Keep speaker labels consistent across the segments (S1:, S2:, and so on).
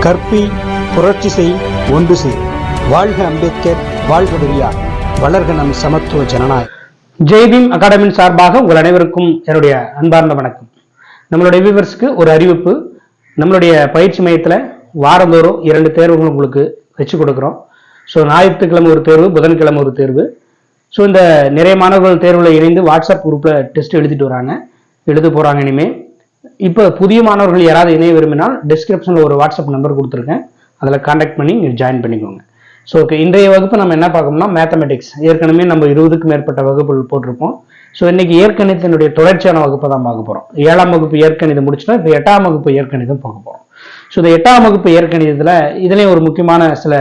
S1: கற்பி, புரட்சி செய், ஒன்று செய். வாழ்க அம்பேத்கர், வாழ்க பெரியார், வளர்க நம் சமத்துவ ஜனநாயகம்.
S2: ஜெய்பீம் அகாடமியின் சார்பாக உங்கள் அனைவருக்கும் என்னுடைய அன்பார்ந்த வணக்கம். நம்மளுடைய வியூவர்ஸ்க்கு ஒரு அறிவிப்பு. நம்மளுடைய பயிற்சி மையத்தில் வாரந்தோறும் 2 தேர்வுகள் உங்களுக்கு வச்சு கொடுக்குறோம். ஸோ ஞாயிற்றுக்கிழமை ஒரு தேர்வு, புதன்கிழமை ஒரு தேர்வு. ஸோ இந்த நிறைய மாணவர்கள் தேர்வில் இணைந்து வாட்ஸ்அப் குரூப்பில் டெஸ்ட் எழுத போகிறாங்க இனிமேல். இப்போ புதிய மாணவர்கள் யாராவது இணைய விரும்பினால் டிஸ்கிரிப்ஷனில் ஒரு வாட்ஸ்அப் நம்பர் கொடுத்துருக்கேன், அதில் கான்டாக்ட் பண்ணி ஜாயின் பண்ணிக்கோங்க. ஸோ இன்றைய வகுப்பு நம்ம என்ன பார்க்கணும்னா மேத்தமெட்டிக்ஸ். ஏற்கனவே நம்ம 20க்கும் மேற்பட்ட வகுப்புகள் போட்டிருப்போம். ஸோ இன்னைக்கு இயற்கணிதத்தினுடைய தொடர்ச்சியான வகுப்பை தான் பார்க்க போகிறோம். 7ஆம் வகுப்பு இயற்கணிதம் முடிச்சுட்டா இப்போ 8ஆம் வகுப்பு இயற்கணிதம் பார்க்க போகிறோம். ஸோ இந்த 8ஆம் வகுப்பு இயற்கணிதத்தில் இதுலேயும் ஒரு முக்கியமான சில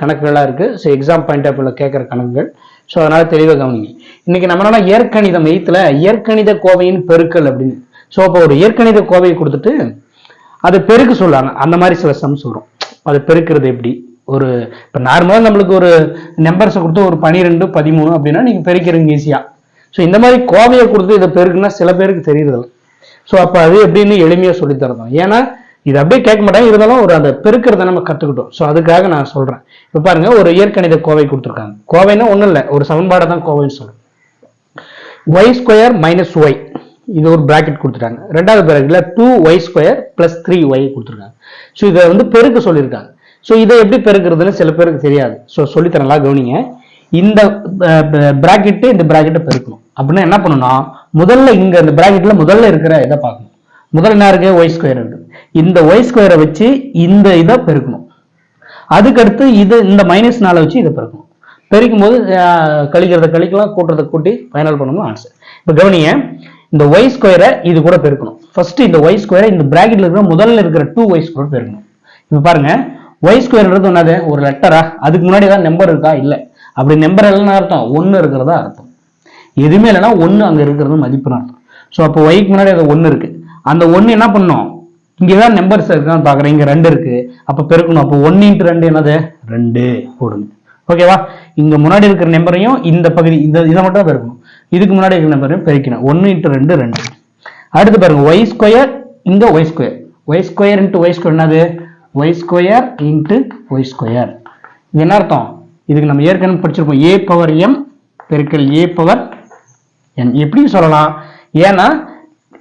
S2: கணக்குகளாக இருக்குது. ஸோ எக்ஸாம் பாயிண்ட் ஆஃப் வியூவில் கேட்குற கணக்குகள். ஸோ அதனால் தெளிவாக கவனிங்க. இன்னைக்கு நம்மளால இயற்கணிதம் 8ல் இயற்கணித கோவையின் பெருக்கல் அப்படின்னு. ஸோ இப்போ ஒரு இயற்கணித கோவையை கொடுத்துட்டு அதை பெருக்க சொல்லுவாங்க. அந்த மாதிரி சில சம்ஸ் வரும். அது பெருக்கிறது எப்படி? ஒரு இப்போ நார்மலாக நம்மளுக்கு ஒரு நம்பர்ஸை கொடுத்து ஒரு 12, 13 அப்படின்னா நீங்கள் பெருக்கிறீங்க ஈஸியாக. ஸோ இந்த மாதிரி கோவையை கொடுத்து இதை பெருக்குன்னா சில பேருக்கு தெரியுறதில்ல. ஸோ அப்போ அது எப்படின்னு எளிமையாக சொல்லித்தரணும். ஏன்னா இது அப்படியே கேட்க மாட்டாங்க, இருந்தாலும் ஒரு அந்த பெருக்கிறத நம்ம கற்றுக்கிட்டோம். ஸோ அதுக்காக நான் சொல்கிறேன். இப்போ பாருங்க, ஒரு இயற்கணித கோவை கொடுத்துருக்காங்க. கோவைன்னா ஒன்றும் இல்லை, ஒரு சமன்பாடை தான் கோவைன்னு சொல்றேன். y² - y இது ஒரு பிராக்கெட் கொடுத்துட்டாங்க. ரெண்டாவது பிராக்கெட்ல 2y² + 3y கொடுத்துருக்காங்க. ஸோ இதை வந்து பெருக்க சொல்லியிருக்காங்க. ஸோ இதை எப்படி பெருக்கிறதுன்னு சில பேருக்கு தெரியாது. ஸோ சொல்லித்தரலாம், கவனிங்க. இந்த பிராக்கெட்டு இந்த பிராக்கெட்டை பெருக்கணும் அப்படின்னா என்ன பண்ணணும்னா, முதல்ல இங்க இந்த பிராக்கெட்ல முதல்ல இருக்கிற இதை பார்க்கணும். முதல்ல என்ன இருக்கு? y² இருக்கு. இந்த y² வச்சு இந்த இதை பெருக்கணும். அதுக்கடுத்து இது இந்த -4 வச்சு இதை பெருக்கணும். பெருக்கும் போது கழிக்கிறத கழிக்கலாம், கூட்டுறதை கூட்டி ஃபைனல் பண்ணணும் ஆன்சர். இப்போ கவனிங்க, இந்த y² இது கூட பெருக்கணும். ஃபர்ஸ்ட் இந்த y² இந்த பிராக்கெட்ல இருக்கிற முதல்ல இருக்கிற 2y² பெருக்கணும். இப்போ பாருங்க, y² என்னது? ஒரு லெட்டரா? அதுக்கு முன்னாடி ஏதாவது நம்பர் இருக்கா? இல்லை. அப்படி நம்பர் இல்லைன்னு அர்த்தம் 1 இருக்கிறதா அர்த்தம். எதுவுமே இல்லைன்னா 1 அங்க இருக்கிறது மதிப்புன்னு அர்த்தம். ஸோ அப்போ yக்கு முன்னாடி அது 1 இருக்கு. அந்த 1 என்ன பண்ணும்? இங்கதான் நம்பர்ஸ் இருக்கான்னு பாக்குறேன். இங்க 2 இருக்கு, அப்ப பெருக்கணும். அப்போ 1 × 2 என்னது? 2 போடுங்க. ஓகேவா? இங்க முன்னாடி இருக்கிற நம்பரையும் இந்த பகுதி இதை மட்டும் பெருக்கணும். இதுக்கு முன்னாடி இருக்கிற நம்பரையும் பெருக்கணும். 1 × 2 2. அடுத்து பாருங்க, y² இங்க y². y² × y² என்னது? y² × y². இது என்ன அர்த்தம்? இதுக்கு நம்ம ஏற்கனவே படிச்சிருப்போம். a⁴m பெருக்கல் a⁴n எப்படி சொல்லலாம்? ஏன்னா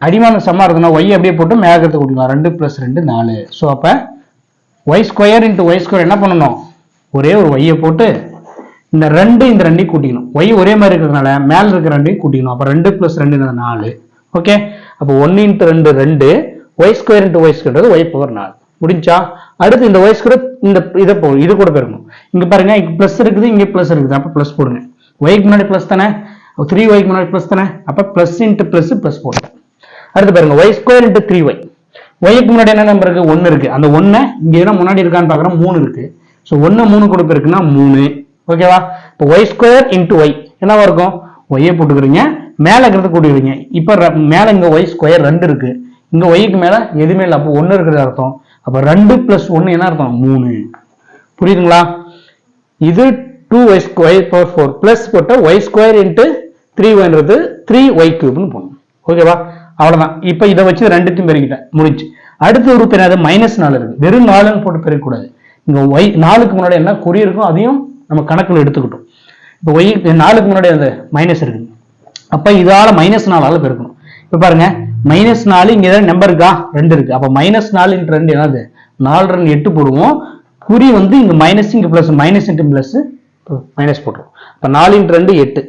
S2: அடிமான சமமா இருக்குன்னா y அப்படியே போட்டு மேகத்தை கூட்டிக்கலாம். 2 + 2 4. ஸோ அப்ப y² × y² என்ன பண்ணணும்? ஒரே ஒரு y போட்டு இந்த 2 இந்த 2 கூட்டிக்கணும். y ஒரே மாதிரி இருக்கிறதுனால மேல இருக்கிற 2 கூட்டிக்கணும். அப்ப 2 + 2 4. ஓகே, அப்போ 1 × 2 2, y² × y² y⁴4 முடிஞ்சா. அடுத்து இந்த y² இந்த இதை இது கூட பெருக்கணும். இங்க பாருங்க, இங்க பிளஸ் இருக்குது, இங்க பிளஸ் இருக்குது, அப்ப பிளஸ் போடுங்க. yக்கு முன்னாடி பிளஸ் தானே, 3yக்கு முன்னாடி பிளஸ் தானே, அப்ப பிளஸ் × பிளஸ் போடுங்க. அடுத்து பாருங்க, y² × 3y. yக்கு முன்னாடி என்ன நம்பர் இருக்கு? 1 இருக்கு. அந்த 1 இங்க என்ன முன்னாடி இருக்கான்னு பாக்குறோம், 3 இருக்கு. ஸோ 1 3 கூட பெருக்குன்னா 3. ஓகேவா? இப்போ y² × y என்னவா இருக்கும்? y போட்டுக்கிறீங்க, மேல இருக்கிறத கூட்டிடுவீங்க. இப்ப மேல இங்க y² 2 இருக்கு, இங்க yக்கு மேல எதுவுமே இல்லை, அப்போ 1 இருக்கிறது அர்த்தம். அப்ப 2 + 1 என்ன அர்த்தம்? 3. புரியுதுங்களா? இது 2y² பிளஸ் போட்ட y² × 3y 3y³ போடணும். ஓகேவா? அவ்வளவுதான். இப்ப இதை வச்சு 2த்தையும் பெருக்கிட்டேன், முடிஞ்சு. அடுத்த உறுப்பு என்னது? -4 இருக்கு. வெறும் 4ன்னு போட்டு பெருக்கக்கூடாது. இங்க y 4க்கு முன்னாடி என்ன குறி இருக்கும் அதையும் நம்ம கணக்குல எடுத்துக்கிட்டோம். இப்போ y 4க்கு முன்னாடி அந்த மைனஸ் இருக்கு, அப்ப இதால -4ஆல பெருக்கணும். இப்ப பாருங்க, -4 இங்க ஏதாவது நம்பர் இருக்கா? 2 இருக்கு. அப்ப -4 × 2 என்னது? 4 × 2 8 போடுவோம். குறி வந்து இங்க மைனஸ், இங்க பிளஸ், மைனஸ் × பிளஸ் மைனஸ் போட்டுரும். அப்ப 4 × 2 8.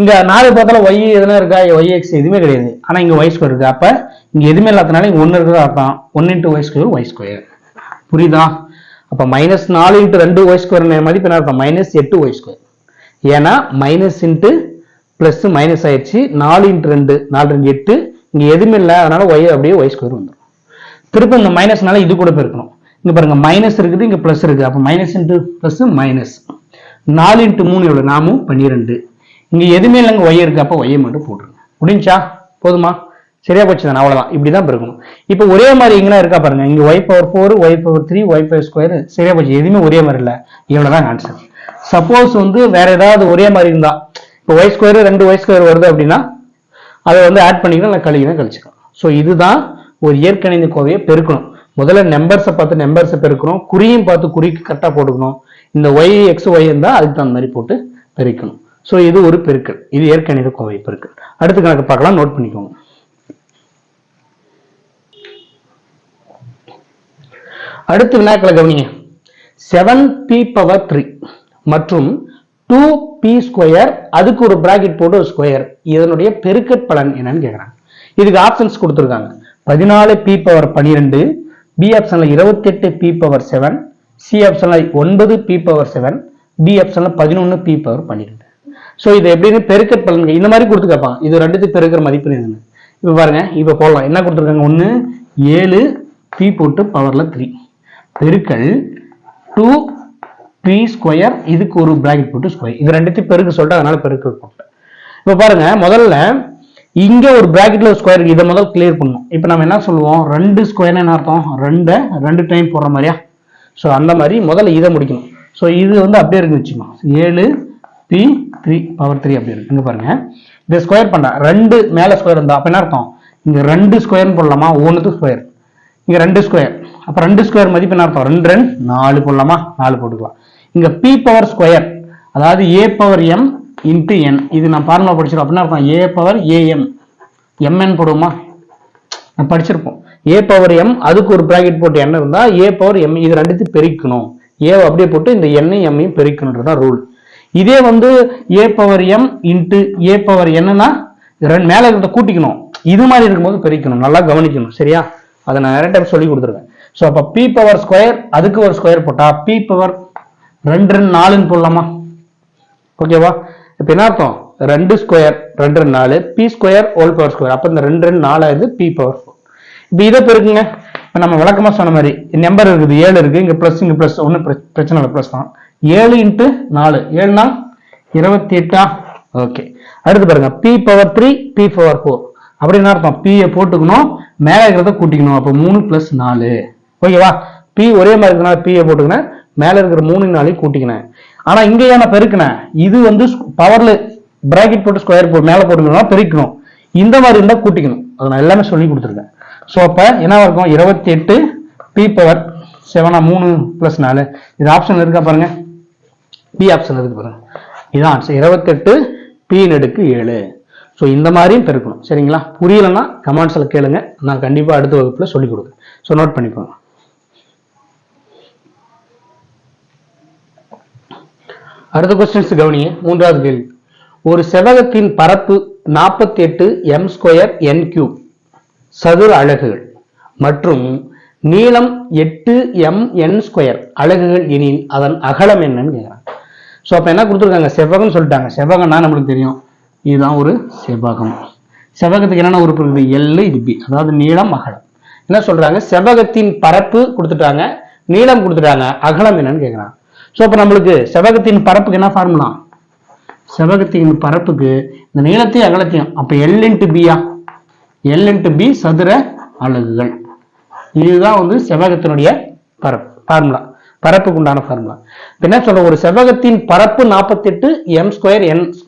S2: இங்க 4 பார்த்தாலும் y எதுனா இருக்கா? yx எதுவுமே கிடையாது. ஆனா இங்க y² இருக்கு. அப்ப இங்க எதுவுமே இல்லாதனால இங்க 1 இருக்கிறதா அர்த்தம். 1 × y². புரியுதா? அப்ப -4 × 2y² மதிப்பு என்ன அர்த்தம்? -8y². ஏன்னா மைனஸ் இன்ட்டு பிளஸ் மைனஸ் ஆயிடுச்சு. 4 × 2 4 × 8. இங்க எதுவுமே இல்லை, அதனால y அப்படியே y² வந்துடும். திருப்பி இந்த மைனஸ்னால இது கூட பெருக்கணும். இங்க பாருங்க, மைனஸ் இருக்குது, இங்க பிளஸ் இருக்கு. அப்ப மைனஸ் இன்ட்டு பிளஸ் மைனஸ். 4 × 3 எவ்வளவு? 12. இங்க எதுவுமே இல்லைங்க, y இருக்கு. அப்ப y மட்டும் போட்டுருங்க. முடிஞ்சா? போதுமா? சரியா போச்சு தானே? அவ்வளவுதான். இப்படிதான் பெருக்கணும். இப்ப ஒரே மாதிரி இங்கெல்லாம் இருக்கா பாருங்க, இங்க y⁴, y⁴3, y⁴². சரியா போச்சு. எதுவுமே ஒரே மாதிரி இல்லை. இவ்வளவுதான் ஆன்சர். சப்போஸ் வந்து வேற ஏதாவது ஒரே மாதிரி இருந்தா, இப்போ y² 2y² வருது அப்படின்னா அதை வந்து ஆட் பண்ணிக்கலாம், இல்லை கழிக்கலாம், கழிச்சுக்கலாம். ஸோ இதுதான் ஒரு இயற்கணித கோவையை பெருக்கணும். முதல்ல நம்பர்ஸை பார்த்து நம்பர்ஸை பெருக்கணும், குறியும் பார்த்து குறிக்கு கரெக்டாக போட்டுக்கணும். இந்த ஒய் எக்ஸ் ஒய் இருந்தால் அதுக்கு தகுந்த மாதிரி போட்டு பெருக்கணும். ஸோ இது ஒரு பெருக்கல், இது ஏற்கணித கோவை பெருக்கல். அடுத்த கணக்கு பார்க்கலாம், நோட் பண்ணிக்கோங்க. அடுத்து வினாக்களை கவனிங்க. 7p⁻3 மற்றும் 2p² அதுக்கு ஒரு பிராக்கெட் போட்டு ஒரு ஸ்கொயர், இதனுடைய பெருக்கற் பலன் என்னன்னு கேட்குறாங்க. இதுக்கு ஆப்ஷன்ஸ் கொடுத்துருக்காங்க. 14p⁻12, பி ஆப்ஷன்ல 28p⁻7, சி ஆப்ஷன்ல 9p⁻7, டி ஆப்ஷன்ல 11p⁻12. ஸோ இது எப்படின்னு பெருக்கற் பலன் இந்த மாதிரி கொடுத்து கேட்பாங்க. இது ரெண்டுத்துக்கு பெருக்கிற மதிப்பு என்னன்னு இப்போ பாருங்க. இப்போ போடலாம். என்ன கொடுத்துருக்காங்க? ஒன்று 7p போட்டு பவர்ல 3 பெருக்கல் 2p², இதுக்கு ஒரு பிராக்கெட் போட்டு ஸ்கொயர், இது ரெண்டுத்தையும் பெருக்க சொல்லிட்டு அதனால பெருக்க போட்டேன். இப்போ பாருங்க, முதல்ல இங்க ஒரு பிராக்கெட்ல ஒரு ஸ்கொயர் இருக்கு, இதை முதல் கிளியர் பண்ணணும். இப்போ நம்ம என்ன சொல்லுவோம்? 2 ஸ்கொயர் என்ன அர்த்தம்? 2 டைம் போடுற மாதிரியா? ஸோ அந்த மாதிரி முதல்ல இதை முடிக்கணும். ஸோ இது வந்து அப்படியே இருக்கு வச்சுக்கணும். 7p3 அப்படி இருக்கு. இங்க பாருங்க, இதை ஸ்கொயர் பண்ண 2 மேல ஸ்கொயர் இருந்தா அப்ப என்ன அர்த்தம்? இங்க 2 ஸ்கொயர் போடலாமா? 1 ஸ்கொயர், இங்க 2 ஸ்கொயர், அப்ப 2 ஸ்கொயர் மதிப்பு என்ன அர்த்தம்? 2 4 போடலாமா? 4 போட்டுக்கலாம். இங்க p⁻², அதாவது a⁻m இன்ட்டு n, இது நான் ஃபார்முலா படிச்சிருக்கோம். அப்படின்னா அர்த்தம் a⁻am, mn போடுவோமா? நான் படிச்சிருப்போம். a⁻m அதுக்கு ஒரு பிராக்கெட் போட்டு n இருந்தா a⁻m, இது ரெண்டுத்தையும் பெருக்கணும். a அப்படியே போட்டு இந்த n m பெருக்கணுன்றதான் ரூல். இதே வந்து a⁻m இன்ட்டு a⁻n-னா மேல இருக்கிறத கூட்டிக்கணும். இது மாதிரி இருக்கும்போது பெருக்கணும். நல்லா கவனிக்கணும், சரியா? அதை நான் நிறைய டைம் சொல்லி கொடுத்துருக்கேன். ஸோ அப்போ p⁻² அதுக்கு ஒரு ஸ்கொயர் போட்டா p⁻2 4 போடலாமா? ஓகேவா? இப்போ என்ன அர்த்தம்? 2 ஸ்கொயர் 2 4 p² அப்போ இந்த 2 4 ஆகுது p⁻4. இப்போ இதை பெருக்குங்க. இப்போ நம்ம விளக்கமா சொன்ன மாதிரி நம்பர் இருக்குது, 7 இருக்கு, இங்க பிளஸ் இங்க பிளஸ், ஒன்றும் பிரச்சனை இல்லை, பிளஸ் தான். 7 × 4 7னா 28. ஓகே, அடுத்து பாருங்க p⁻3 p⁻4 அப்படின்னு அர்த்தம். p போட்டுக்கணும், மேல இருக்கிறத கூட்டிக்கணும். அப்போ 3 + 4. ஓகேவா? p ஒரே மாதிரி இருக்கனால p போட்டுக்கினேன், மேல இருக்கிற 3 4 கூட்டிக்கினேன். ஆனா இங்க ஏன் பெருக்கினேன்? இது வந்து பவர்ல பிராக்கெட் போட்டு ஸ்கொயர் போட்டு மேல போட்டுக்கணும், பெருக்கணும். இந்த மாதிரி இருந்தா கூட்டிக்கணும். அதை நான் எல்லாமே சொல்லி கொடுத்துருக்கேன். ஸோ அப்ப என்ன இருக்கும்? 28 p⁻7 3 + 4. இது ஆப்ஷன் இருக்கா பாருங்க, பி ஆப்ஷன் இருக்கு பாருங்க. இதான் ஆன்சர். 28 p⁻7. ஸோ இந்த மாதிரியும் பெருக்கணும், சரிங்களா? புரியலன்னா கமெண்ட்ஸ்ல கேளுங்க, நான் கண்டிப்பா அடுத்த வகுப்புல சொல்லி கொடுக்குறேன். ஸோ நோட் பண்ணிக்கோங்க. அடுத்த கொஸ்டின்ஸ் கவனிங்க. மூன்றாவது கேள்வி. ஒரு செவ்வகத்தின் பரப்பு 48 m² n³ சதுர அலகுகள் மற்றும் நீளம் 8 mn² அலகுகள் எனில் அதன் அகலம் என்னன்னு கேட்குறாங்க. ஸோ அப்போ என்ன கொடுத்துருக்காங்க? செவ்வகம்னு சொல்லிட்டாங்க. செவ்வகம்னா நம்மளுக்கு தெரியும், இதுதான் ஒரு செவ்வகம். செவ்வகத்துக்கு என்னென்ன உறுப்பு இருக்குது? எல், இது பி, அதாவது நீளம் அகலம். என்ன சொல்றாங்க? செவ்வகத்தின் பரப்பு கொடுத்துட்டாங்க, நீளம் கொடுத்துட்டாங்க, அகலம் என்னன்னு கேட்குறாங்க. ஸோ அப்போ நம்மளுக்கு செவ்வகத்தின் பரப்புக்கு என்ன ஃபார்முலா? செவ்வகத்தின் பரப்புக்கு இந்த நீளத்தையும் அகலத்தையும் அப்போ L × B-யா? L × B சதுர அலகுகள். இதுதான் வந்து செவ்வகத்தினுடைய பரப்பு ஃபார்முலா, பரப்புக்கு உண்டான ஃபார்முலா. என்ன சொல்ற? ஒரு செவ்வகத்தின் பரப்பு 48 m² n³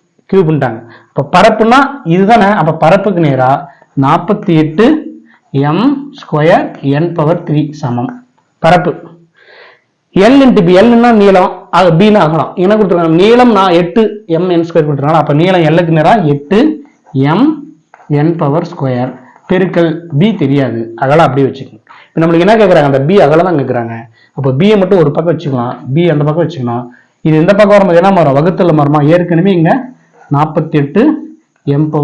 S2: இப்போ பரப்புனா இதுதானே. அப்ப பரப்புக்கு நேரா 48 m² n⁻3 சமம் பரப்பு. L × B, L-னா நீளம், B-னா அகலம். என்ன கொடுத்துருக்காங்க? நீளம் நான் 8 mn² கொடுத்துருக்காங்க. அப்ப நீளம் L-க்கு நேரா 8 mn² பெருக்கல் B தெரியாது, அகலம் அப்படியே வச்சுக்கணும். இப்போ நம்மளுக்கு என்ன கேட்குறாங்க? அந்த B அகலம் தான் கேட்குறாங்க. அப்போ B-யை மட்டும் ஒரு பக்கம் வச்சுக்கலாம், B அந்த பக்கம் வச்சுக்கணும். இது இந்த பக்கம் வரும்போது என்ன மாறும்? வகுத்தல் மாறுமா? ஏற்கனவே இங்க 48 m²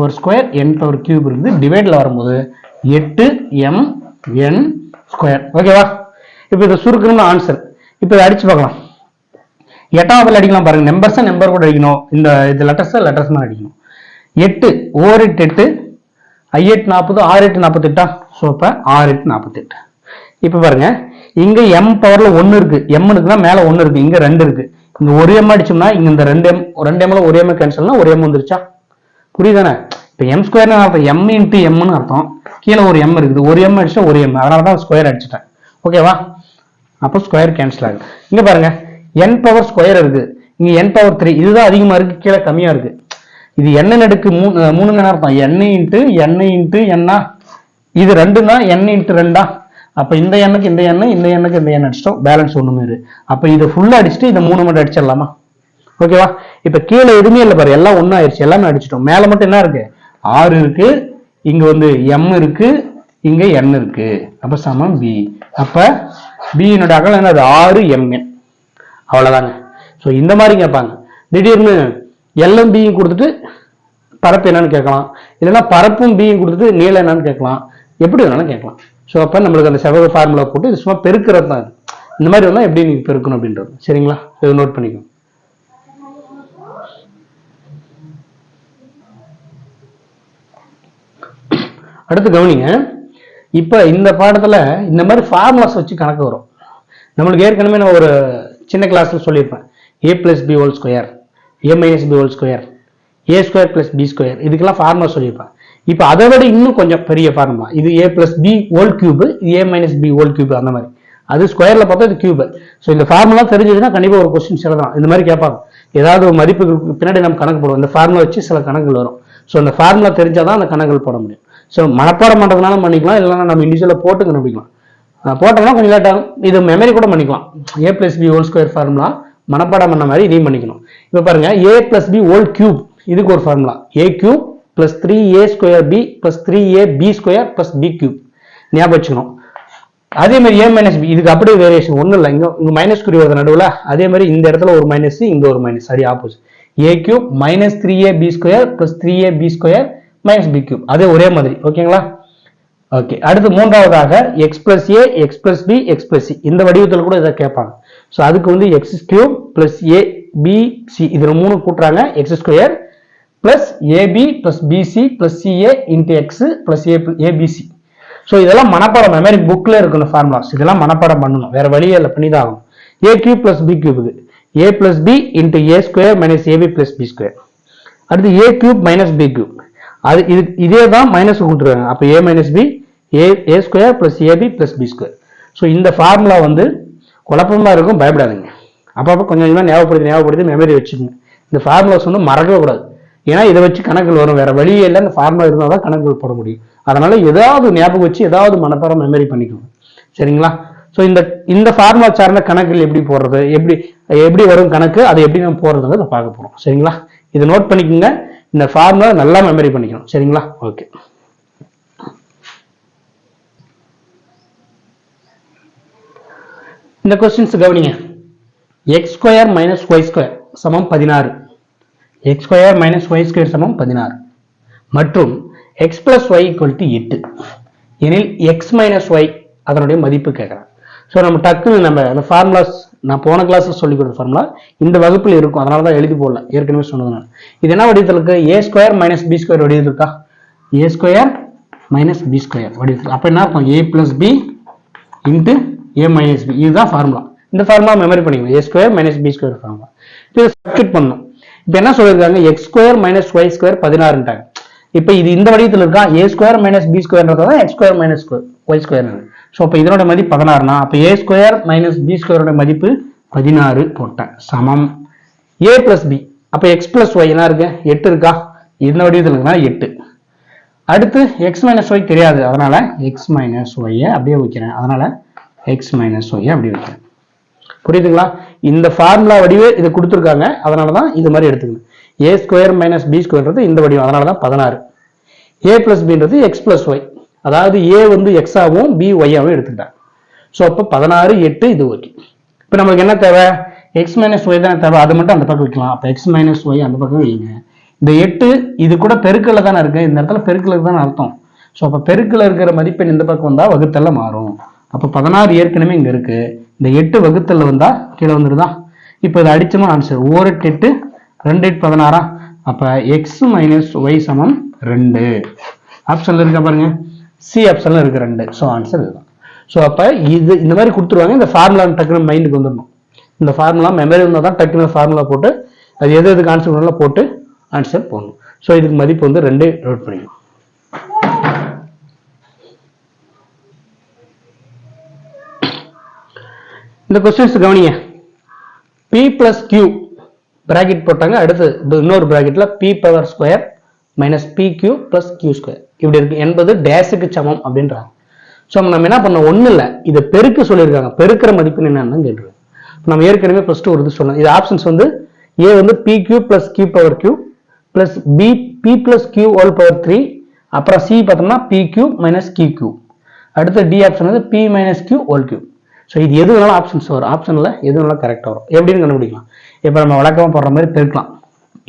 S2: n⁻³ இருக்குது, டிவைட்ல வரும்போது 8 mn². ஓகேவா? இப்போ இதை சுருக்கணும்னு ஆன்சர். இப்போ இதை அடிச்சு பார்க்கலாம். 8ஆம் வகுப்புல அடிக்கலாம் பாருங்க. நம்பர்ஸை நம்பர் கூட அடிக்கணும், இந்த இது லெட்டர்ஸ் தான் அடிக்கணும். 8 ஓர் 8 8, 5 8 40, 6 8 48. ஸோ அப்போ 6 8 48. இப்போ பாருங்க, இங்க m பவர்ல 1 இருக்கு, m இருக்குன்னா மேல 1 இருக்கு, இங்க 2 இருக்கு. இங்க ஒரு m அடிச்சோம்னா இங்க இந்த 2 mல ஒரு m கேன்சல்னா ஒரு m வந்துருச்சா? புரியுதானே? இப்போ m² அர்த்தம் m × m அர்த்தம். கீழே ஒரு m இருக்குது, ஒரு m அடிச்சா ஒரு m, அதனால தான் ஸ்கொயர் அடிச்சிட்டேன். ஓகேவா? அப்போ ஸ்கொயர் கேன்சல் ஆகுது. இங்க பாருங்க n⁻² இருக்கு, இங்க n⁻3, இதுதான் அதிகமா இருக்கு, கீழே கம்மியா இருக்கு. இது n அடுக்கு 3 அர்த்தம் n × n × n. இது 2னா n × 2. அப்ப இந்த எண்ணுக்கு இந்த எண்ணு, இந்த எண்ணுக்கு இந்த எண்ணு அடிச்சிட்டோம், பேலன்ஸ் ஒண்ணுமே இருக்கு. அப்ப இதை ஃபுல்லா அடிச்சுட்டு இந்த 3 மட்டும் அடிச்சிடலாமா? ஓகேவா? இப்ப கீழே எதுவுமே இல்லை பாரு, எல்லாம் ஒண்ணா ஆயிடுச்சு, எல்லாமே அடிச்சிட்டோம். மேல மட்டும் என்ன இருக்கு? 6 இருக்கு, இங்க வந்து m இருக்கு, இங்க n இருக்கு. அப்ப சமம் b. அப்ப b யினுடைய அகலம் என்னது? 6 mn. அவ்வளவுதாங்க. சோ இந்த மாதிரி கேட்பாங்க. திடீர்னு எல்லும் பியும் கொடுத்துட்டு பரப்பு என்னன்னு கேட்கலாம், இல்லைன்னா பரப்பும் பியும் கொடுத்துட்டு நீளம் என்னன்னு கேட்கலாம், எப்படி வேணாலும் கேட்கலாம். ஸோ அப்போ நம்மளுக்கு அந்த செவ்வக ஃபார்முலா போட்டு இது சும்மா பெருக்கிறது தான். இது இந்த மாதிரி வந்தால் எப்படி நீங்க பெருக்கணும் அப்படின்றது. சரிங்களா? இதை நோட் பண்ணிக்கணும். அடுத்து கவனிங்க. இப்ப இந்த பாடத்துல இந்த மாதிரி ஃபார்முலாஸ் வச்சு கணக்கு வரும். நம்மளுக்கு ஏற்கனவே நான் ஒரு சின்ன கிளாஸ்ல சொல்லியிருப்பேன். a plus b whole square, a minus b whole square, a square plus b square, இதுக்கெல்லாம் ஃபார்முலா சொல்லியிருப்பேன். இப்போ அதை விட இன்னும் கொஞ்சம் பெரிய ஃபார்முலா. இது a plus b whole cube, இது a minus b whole cube. அந்த மாதிரி அது ஸ்கொயர்ல பார்த்தா இது கியூப். ஸோ இந்த ஃபார்முலா தெரிஞ்சதுன்னா கண்டிப்பா ஒரு கொஸ்டின்ஸ் எழுதலாம். இந்த மாதிரி கேட்பாங்க. ஏதாவது ஒரு மதிப்புகளுக்கு பின்னாடி நம்ம கணக்கு போடுவோம். இந்த ஃபார்முலா வச்சு சில கணக்குகள் வரும். ஸோ இந்த ஃபார்முலா தெரிஞ்சாதான் அந்த கணக்குகள் போட முடியும். ஸோ மனப்பாடம் பண்றதுனால பண்ணிக்கலாம், இல்லைன்னா நம்ம இண்டிவிஜுவலா போட்டு கண்டுபிடிக்கலாம். போட்டோம்னா கொஞ்சம் லேட் ஆகும். இது மெமரி கூட பண்ணிக்கலாம். a plus b whole square formula மனப்பாடம் பண்ண மாதிரி இதையும் பண்ணிக்கணும். இப்போ பாருங்க, a plus b whole cube, இதுக்கு ஒரு formula a cube plus 3a square b plus 3ab square plus b cube. ஞாபகம் வச்சுக்கணும். அதே மாதிரி a மைனஸ் பி, இதுக்கு அப்படியே வேரியேஷன் ஒன்றும் இல்லை. இங்க மைனஸ் குறி வருது நடுவில். அதே மாதிரி இந்த இடத்துல ஒரு மைனஸ், இங்க ஒரு மைனஸ், சரி opposite. a cube minus 3ab square plus 3ab square minus b cube. அதே ஒரே மாதிரி. ஓகேங்களா? ஓகே. அடுத்து மூன்றாவதாக x plus a, x plus b, x plus c, இந்த வடிவத்தில் கூட இதை கேட்பாங்க. ஸோ அதுக்கு வந்து x cube plus a b c, இதுல 3 கூட்டுறாங்க, x square plus ab plus bc plus ca into x plus abc. So இதெல்லாம் மனப்பாடம், மெமரி புக்ல இருக்கணும் ஃபார்முலாஸ். இதெல்லாம் மனப்பாடம் பண்ணணும், வேற வழியே இல்லை, பண்ணிதான் ஆகும். a cube plus b cube, a plus b into a square minus ab plus b square. அடுத்து a cube minus b cube, அது இதே தான் மைனஸ் கொடுத்துருக்காங்க. அப்போ a minus b, a square plus ab plus b square. So இந்த formula வந்து குழப்பமா இருக்கும், பயப்படாதீங்க. அப்பப்போ கொஞ்சம் கொஞ்சமாக ஞாபகப்படுத்தி மெமரி வச்சுக்கோங்க. இந்த ஃபார்முலாஸ் வந்து மறக்கவே கூடாது. ஏன்னா இதை வச்சு கணக்குகள் வரும், வேற வழியே இல்லை. இந்த ஃபார்முலா இருந்தால் தான் கணக்குகள் போட முடியும். அதனால ஏதாவது ஞாபகம் வச்சு ஏதாவது மனப்பாடம் மெமரி பண்ணிக்கோங்க. சரிங்களா? ஸோ இந்த ஃபார்முலா சார்ந்த கணக்குகள் எப்படி போடுறது, எப்படி வரும் கணக்கு, அதை எப்படி நம்ம போடுறதுங்கிறத பார்க்க போறோம். சரிங்களா? இதை நோட் பண்ணிக்கோங்க. இந்த ஃபார்முலா நல்லா மெமரி பண்ணிக்கணும். சரிங்களா? ஓகே. இந்த கொஸ்டின்ஸ் கவனிங்க. X square minus y square சமம் 16, x square minus y square சமம் 16 மற்றும் x plus y equal to 8 எனில் எக்ஸ் மைனஸ் ஒய் அதனுடைய மதிப்பு கேட்குறேன். ஸோ நம்ம டக்குன்னு நம்ம அந்த ஃபார்முலாஸ் நான் போன கிளாஸில் சொல்லி கொடுத்த ஃபார்முலா இந்த வகுப்பில் இருக்கும். அதனால தான் எழுதி போடல, ஏற்கனவே சொன்னதுனால. இது என்ன வடிவத்தில் இருக்கு? A square minus b square வடிவத்தில் இருக்கா? A square minus b square வடிவத்தில். அப்போ என்ன இருக்கும்? A plus b into a minus b. இதுதான் ஃபார்முலா. இந்த ஃபார்முலா மெமரி பண்ணிக்கணும். A square minus b square formula. இப்போ சப்ஸ்டிட் பண்ணணும். இப்போ என்ன சொல்லியிருக்காங்க? X square minus y square 16ன்ட்டாங்க. இப்போ இது இந்த வடிவத்தில் இருக்கா? ஏ ஸ்கொயர் மைனஸ் பி ஸ்கொயர்ன்றது தான் x square minus y square. So அப்போ இதனோட மதிப்பு 16னா அப்போ ஏ ஸ்கொயர் மைனஸ் பி ஸ்கொயரோட மதிப்பு 16 போட்டேன். சமம் ஏ பிளஸ் பி. அப்போ எக்ஸ் பிளஸ் ஒய் என்ன இருக்கு? 8 இருக்கா? இந்த வடிவத்தில் இருக்குன்னா 8. அடுத்து எக்ஸ் மைனஸ் ஒய் தெரியாது, அதனால எக்ஸ் மைனஸ் ஒய்யை அப்படியே வைக்கிறேன். அதனால எக்ஸ் மைனஸ் ஒய்யை அப்படியே வைக்கிறேன். புரியுதுங்களா? இந்த ஃபார்முலா வடிவே இது கொடுத்துருக்காங்க, அதனால தான் இது மாதிரி எடுத்துக்கணும். ஏ ஸ்கொயர் மைனஸ் பி ஸ்கொயர்ன்றது இந்த வடிவம், அதனால தான் 16. ஏ பிளஸ் பின்றது எக்ஸ் பிளஸ் ஒய், அதாவது ஏ வந்து எக்ஸாவும் பி ஒய்யாவும் எடுத்துக்கிட்டாங்க. ஸோ அப்போ 16, 8 இது ஓகே. இப்போ நம்மளுக்கு என்ன தேவை? எக்ஸ் மைனஸ் ஒய் தானே தேவை, அது மட்டும் அந்த பக்கம் வைக்கலாம். அப்போ எக்ஸ் மைனஸ் ஒய் அந்த பக்கம் வைங்க. இந்த 8 இது கூட பெருக்கல்ல தானே இருக்கு, இந்த இடத்துல பெருக்கலுக்கு தானே அர்த்தம். ஸோ அப்போ பெருக்கல இருக்கிற மதிப்பெண் இந்த பக்கம் வந்தா வகுத்தல்ல மாறும். அப்போ 16 ஏற்கனவே இங்க இருக்கு, இந்த 8 வகுத்தல்ல வந்தா கீழே வந்துருதா? இப்போ இதை அடிச்சோம்னா ஆன்சர் 4 8 8 2 8 16. அப்ப எக்ஸ் மைனஸ் ஒய் சமம் 2. ஆப்ஷன்ல இருக்க பாருங்க, சி ஆப்ஷன்ல இருக்கு 2. ஸோ ஆன்சர் இதுதான். ஸோ அப்ப இது இந்த மாதிரி கொடுத்துருவாங்க. இந்த ஃபார்முலா டக்குனு மைண்டுக்கு வந்துடணும். இந்த ஃபார்முலா மெமரி இருந்தால் தான் டக்குனு ஃபார்முலா போட்டு அது எதுக்கு ஆன்சர் பண்ணலாம் போட்டு ஆன்சர் போடணும். ஸோ இதுக்கு மதிப்பு வந்து 2 நோட் பண்ணிக்கணும். இந்த கொஸ்டின்ஸ் கவனிங்க. p பிளஸ் கியூ பிராக்கெட் போட்டாங்க, அடுத்து இன்னொரு பிராக்கெட்ல p power square minus p q plus q square இப்படி இருக்கு என்பது டேஷுக்கு சமம் அப்படின்றாங்க. ஸோ நம்ம என்ன பண்ணோம், ஒன்றும் இல்லை, இதை பெருக்க சொல்லியிருக்காங்க, பெருக்கிற மதிப்பு என்னன்னு கேட்டுருக்கோம். நம்ம ஏற்கனவே ஃபர்ஸ்ட் ஒரு இது சொன்னோம். இது ஆப்ஷன்ஸ் வந்து ஏ வந்து p q plus q power q plus p p plus q whole power 3, அப்புறம் சி பார்த்தோம்னா p q minus q q, அடுத்து டி ஆப்ஷன் வந்து p minus q whole cube. So இது எது வேணாலும் ஆப்ஷன்ஸ் வரும், ஆப்ஷனில் எது வேணாலும் கரெக்டாக வரும். எப்படின்னு கண்டுபிடிக்கலாம். இப்போ நம்ம வழக்கமாக போடுற மாதிரி பெருக்கலாம்.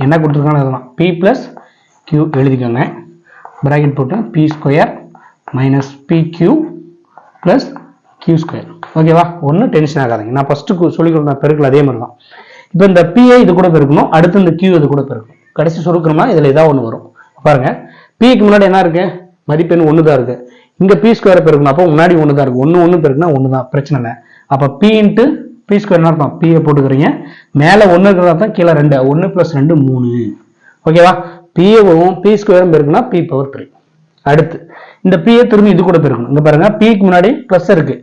S2: என்ன கொடுத்துருக்காங்க அதெல்லாம் பி பிளஸ் கியூ எழுதிக்கோங்க, பிராக்கெட் போட்டு p square minus p q plus q square. ஓகேவா, ஒன்றும் டென்ஷன் ஆகாதீங்க. நான் ஃபர்ஸ்ட்டு சொல்லிக் கொடுத்தேன் பெருக்கல் அதே மாதிரி தான். இப்போ இந்த பிஐ இது கூட பெருக்கணும், அடுத்து இந்த கியூ இது கூட பெருக்கணும். கடைசி சுருக்கணும்னா இதில் ஏதாவது ஒன்று வரும். பாருங்க, பிக்கு முன்னாடி என்ன இருக்கு, மதிப்பெண் 1 தான் இருக்கு. இங்க பி ஸ்கொயர் பெருக்கணும், அப்போ முன்னாடி 1 தான் இருக்கு. 1 பெருக்குனா 1 தான், பிரச்சனை இல்லை. அப்போ பி இன்ட்டு பி ஸ்கொயர் அர்த்தம், பியை போட்டுக்கிறீங்க, மேலே 1 இருக்கிறதா தான், கீழே 2, 1 + 2 3. ஓகேவா, பிஏவும் பி ஸ்கொயரும் பெருக்குனா பி பவர் 3. அடுத்து இந்த பிஏ திரும்பி இது கூட பெருக்கணும். இங்க பாருங்க, பிக்கு முன்னாடி பிளஸ் இருக்கு,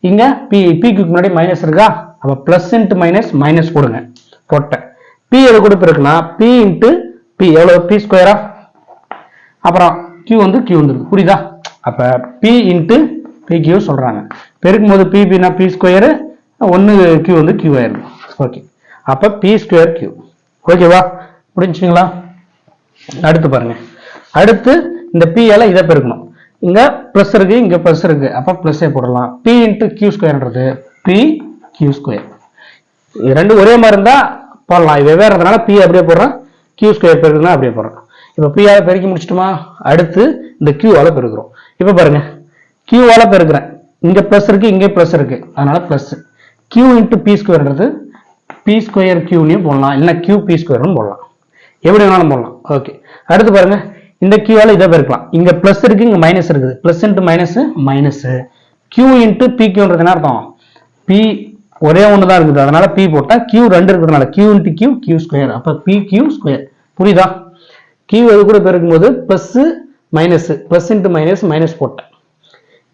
S2: இங்க பிக்கு முன்னாடி மைனஸ் இருக்கா, அப்ப பிளஸ் இன்ட்டு மைனஸ் மைனஸ் போடுங்க, போட்டேன். பி எது கூட பெருக்குனா பி இன்ட்டு பி எவ்வளவு, பி ஸ்கொயரா, அப்புறம் கியூ வந்து கியூ வந்து, புரியுதா? அப்ப பி இன்ட்டு பி கியூ சொல்றாங்க. பெருக்கும் போது பி பின்னா பி ஸ்கொயரு, 1 கியூ வந்து கியூ ஆயிடும். ஓகே, அப்ப பி ஸ்கொயர் கியூ. ஓகேவா, புரிஞ்சுங்களா? அடுத்து பாருங்க, அடுத்து இந்த பி ஆல இதை பெருக்கணும். இங்க பிளஸ் இருக்கு, இங்க பிளஸ் இருக்கு, அப்ப பிளஸே போடலாம். பி இன்ட்டு கியூ ஸ்கொயர்ன்றது பி கியூ ஸ்கொயர். ரெண்டு ஒரே மாதிரி இருந்தா போடலாம், வெவ்வேறு இருந்தனால பி அப்படியே போடுறோம், கியூ ஸ்கொயர் பெருக்குனா அப்படியே போடுறோம். இப்போ பி ஆல பெருக்கி முடிச்சிட்டுமா, அடுத்து இந்த கியூ ஆல பெருக்கிறோம். இப்போ பாருங்க, கியூ ஆல பெருக்கிறேன், இங்க பிளஸ் இருக்கு, இங்கே பிளஸ் இருக்கு, அதனால பிளஸ். கியூ இன்ட்டு பி ஸ்கொயர்ன்றது பி ஸ்கொயர் கியூனையும் போடலாம், இல்லைன்னா கியூ பி ஸ்கொயர்னு போடலாம், எப்படி வேணாலும் போடலாம். ஓகே, அடுத்து பாருங்க, இந்த கியூவால இதை பெருக்கலாம். இங்க பிளஸ் இருக்கு, இங்க மைனஸ் இருக்குது, plus into minus minus. Q into p கியூன்றது என்ன அர்த்தம், பி ஒரே ஒன்று தான் இருக்குது, அதனால பி போட்டா கியூ 2 இருக்கிறதுனால q into q q square, அப்ப பி கியூ ஸ்கொயர். புரியுதா? கியூ அது கூட பெருக்கும் போது plus minus, plus into minus minus போட்டேன்.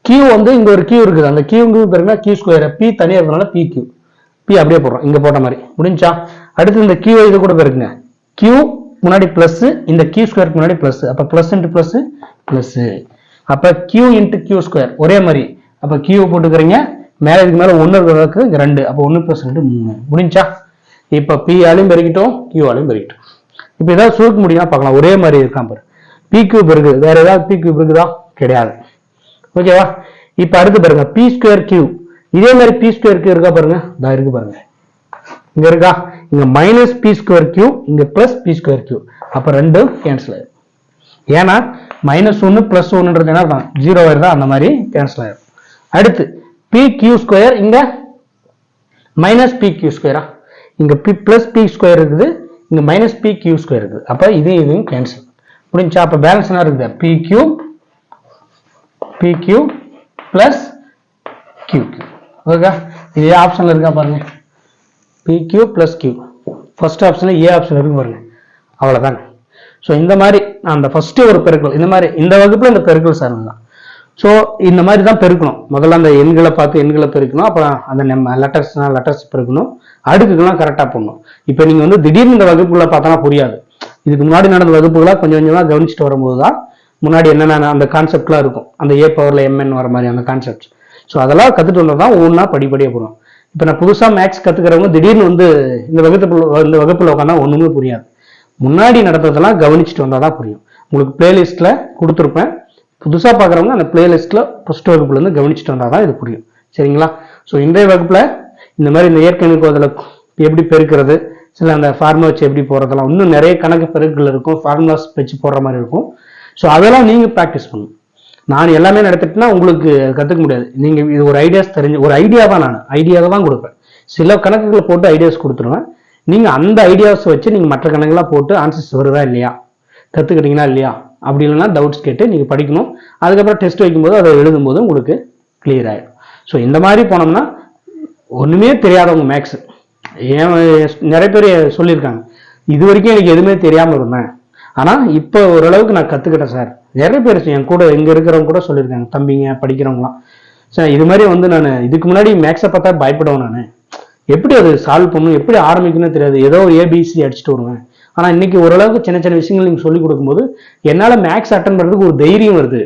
S2: கியூ வந்து இங்க ஒரு கியூ இருக்குது, அந்த கியூ பெருக்கா கியூ ஸ்கொயர், பி தனியா இருக்கிறதுனால பி கியூ, பி அப்படியே போடுறோம் இங்க போட்ட மாதிரி. முடிஞ்சா? அடுத்து இந்த கியூ இது கூட பெருக்குங்க, கியூ முன்னாடி பிளஸ், இந்த கியூ ஸ்கொயருக்கு முன்னாடி பிளஸ், அப்ப பிளஸ் இன்ட்டு பிளஸ் பிளஸ், அப்ப கியூ இன்ட்டு கியூ ஸ்கொயர் ஒரே மாதிரி, அப்ப கியூ போட்டுக்கிறீங்க, மேல இதுக்கு மேல 1 இருக்கிறதுக்கு 2, அப்ப 1 + 2 3. முடிஞ்சா? இப்ப பி ஆலையும் பெருக்கிட்டோம், கியூ ஆலையும் பெருக்கிட்டோம். இப்ப ஏதாவது சுருக்க முடியுமா பார்க்கலாம், ஒரே மாதிரி இருக்கான் பாரு, பி கியூப் இருக்குது, வேற ஏதாவது பி கியூப் இருக்குதா, கிடையாது. ஓகேவா? இப்ப அடுத்து பாருங்க, பி ஸ்கொயர் கியூ, இதே மாதிரி பி ஸ்கொயர் கியூ இருக்கா பாருங்க, இதா இருக்கு பாருங்க, இங்க இருக்கா, இங்க மைனஸ் பி ஸ்கொயர் கியூ, இங்க பிளஸ் பி ஸ்கொயர் கியூ, அப்ப 2 கேன்சல் ஆயிடும். ஏன்னா -1 + 1ன்றது என்ன அர்த்தம், 0 வருதா, அந்த மாதிரி கேன்சல் ஆயிடும். அடுத்து பி கியூ ஸ்கொயர், இங்க மைனஸ் பி கியூ ஸ்கொயரா, இங்க பி பிளஸ் பி ஸ்கொயர் இருக்குது, இங்க மைனஸ் பி கியூ ஸ்கொயர் இருக்குது, அப்ப இதையும் கேன்சல். முடிஞ்சா? அப்ப பேலன்ஸ் என்ன இருக்குது, p q plus q q. Okay, இதே ஆப்ஷன்ல இருக்கா பாருங்க, p q plus q, first ஆப்ஷன்ல ஏ ஆப்ஷன் இருக்கு பாருங்க, அவ்வளவுதாங்க. ஸோ இந்த மாதிரி அந்த ஃபர்ஸ்ட் ஒரு பெருக்கல், இந்த மாதிரி இந்த வகுப்புல இந்த பெருக்கல் சார்ந்து தான். ஸோ இந்த மாதிரி தான் பெருக்கணும். முதல்ல அந்த எண்களை பார்த்து எண்களை பெருக்கணும், அப்புறம் அந்த நம்ம லெட்டர்ஸ் பெருக்கணும், அடுக்குகள்லாம் கரெக்டாக போடணும். இப்போ நீங்க வந்து திடீர்னு இந்த வகுப்புகளை பார்த்தா புரியாது. இதுக்கு முன்னாடி நடந்த வகுப்புகளை கொஞ்சம் கொஞ்சமாக கவனிச்சுட்டு வரும்போது தான் முன்னாடி என்னென்ன அந்த கான்செப்ட்லாம் இருக்கும், அந்த ஏ பவர்ல எம்என் வர மாதிரி அந்த கான்செப்ட். ஸோ அதெல்லாம் கற்றுட்டு வந்தால் தான் ஒவ்வொன்றா படிப்படியாக போடுவோம். இப்போ நான் புதுசாக மேக்ஸ் கற்றுக்கிறவங்க திடீர்னு வந்து இந்த வகுப்புல உட்காந்தா ஒன்றுமே புரியாது. முன்னாடி நடந்ததெல்லாம் கவனிச்சுட்டு வந்தால் தான் புரியும். உங்களுக்கு பிளேலிஸ்ட்ல கொடுத்துருப்பேன், புதுசாக பார்க்குறவங்க அந்த பிளேலிஸ்ட்ல ஃபர்ஸ்ட் வகுப்புல இருந்து கவனிச்சுட்டு வந்தால் தான் இது புரியும். சரிங்களா? ஸோ இன்றைய வகுப்புல இந்த மாதிரி இந்த இயற்கணிதம் அதில் எப்படி பெருக்கிறது, சில அந்த ஃபார்முலா வச்சு எப்படி போடுறதெல்லாம், இன்னும் நிறைய கணக்கு பெருக்குகள் இருக்கும், ஃபார்முலாஸ் வச்சு போடுற மாதிரி இருக்கும். ஸோ அதெல்லாம் நீங்க ப்ராக்டிஸ் பண்ணணும். நான் எல்லாமே நடத்திட்டுனா உங்களுக்கு கற்றுக்க முடியாது. நீங்க இது ஒரு ஐடியாஸ் தெரிஞ்சு, ஒரு ஐடியா தான், நான் ஐடியாவை தான் கொடுப்பேன். சில கணக்குகளை போட்டு ஐடியாஸ் கொடுத்துருவேன். நீங்க அந்த ஐடியாஸ் வச்சு நீங்க மற்ற கணக்கெல்லாம் போட்டு ஆன்சர்ஸ் வருதா இல்லையா, கத்துக்கிட்டீங்களா இல்லையா, அப்படி இல்லைன்னா டவுட்ஸ் கேட்டு நீங்க படிக்கணும். அதுக்கப்புறம் டெஸ்ட் வைக்கும்போது அதை எழுதும்போது உங்களுக்கு கிளியர் ஆயிடும். ஸோ இந்த மாதிரி போனோம்னா ஒண்ணுமே தெரியாதவங்க மேக்ஸ், ஏன் நிறைய பேர் சொல்லியிருக்காங்க, இது வரைக்கும் எனக்கு எதுவுமே தெரியாம இருந்தேன், ஆனா இப்போ ஓரளவுக்கு நான் கத்துக்கிட்டேன் சார். நிறைய பேர் என் கூட இங்க இருக்கிறவங்க கூட சொல்லியிருக்காங்க, தம்பிங்க படிக்கிறவங்களாம், சார் இது மாதிரி வந்து நான் இதுக்கு முன்னாடி மேக்ஸை பார்த்தா பயப்படுவேன், நான் எப்படி அது சால்வ் பண்ணணும், எப்படி ஆரம்பிக்கணும்னு தெரியாது, ஏதோ ஒரு ஏபிசி அடிச்சுட்டு வருவேன். ஆனா இன்னைக்கு ஓரளவுக்கு சின்ன சின்ன விஷயங்கள் நீங்க சொல்லி கொடுக்கும்போது என்னால மேக்ஸ் அட்டன் பண்றதுக்கு ஒரு தைரியம் வருது.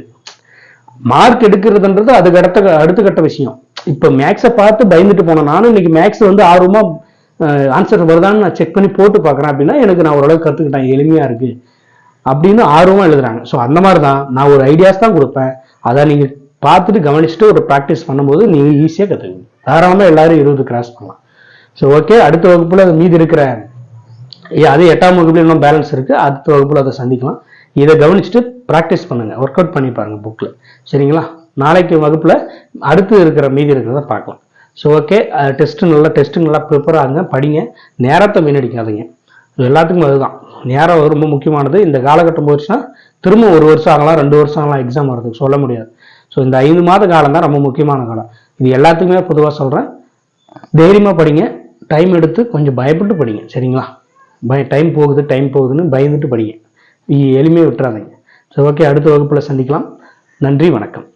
S2: மார்க் எடுக்கிறதுன்றது அதுக்கு அடுத்த கட்ட விஷயம். இப்போ மேக்ஸை பார்த்து பயந்துட்டு போனேன். நானும் இன்னைக்கு மேக்ஸ் வந்து ஆர்வமா ஆன்சர் வருதான்னு நான் செக் பண்ணி போட்டு பார்க்குறேன் அப்படின்னா எனக்கு நான் ஓரளவுக்கு கற்றுக்கிட்டேன், எளிமையா இருக்கு அப்படின்னு ஆர்வமா எழுதுறாங்க. ஸோ அந்த மாதிரி தான் நான் ஒரு ஐடியாஸ் தான் கொடுப்பேன். அதை நீங்க பார்த்துட்டு கவனிச்சுட்டு ஒரு ப்ராக்டிஸ் பண்ணும்போது நீங்க ஈஸியாக கற்றுக்குங்க. தாராளமாக எல்லாரும் 20 கிராஸ் பண்ணலாம். ஸோ ஓகே, அடுத்த வகுப்புல மீதி இருக்கிற அது 8ஆம் வகுப்புல இன்னும் பேலன்ஸ் இருக்கு. அடுத்த வகுப்புல அதை சந்திக்கலாம். இதை கவனிச்சுட்டு ப்ராக்டிஸ் பண்ணுங்க, ஒர்க் அவுட் பண்ணி பாருங்க புக்ல. சரிங்களா? நாளைக்கு வகுப்புல அடுத்து இருக்கிற மீதி இருக்கிறத பார்க்கலாம். ஸோ ஓகே, டெஸ்ட்டு நல்லா ப்ரிப்பேர் ஆகுங்க, படிங்க, நேரத்தை வீணடிக்காதீங்க. எல்லாத்துக்கும் அதுதான், நேரம் ரொம்ப முக்கியமானது. இந்த காலகட்டம் போச்சுன்னா திரும்ப 1 வருஷம் ஆகலாம், 2 வருஷம் ஆகலாம் எக்ஸாம் வரதுக்கு, சொல்ல முடியாது. ஸோ இந்த 5 மாத காலம் தான் ரொம்ப முக்கியமான காலம். இது எல்லாத்துக்குமே பொதுவாக சொல்கிறேன். தைரியமாக படிங்க, டைம் எடுத்து கொஞ்சம் பயப்பட்டு படிங்க. சரிங்களா? டைம் போகுதுன்னு பயந்துட்டு படிங்க, எளிமையை விட்டுறாதீங்க. ஸோ ஓகே, அடுத்த வகுப்பில் சந்திக்கலாம். நன்றி, வணக்கம்.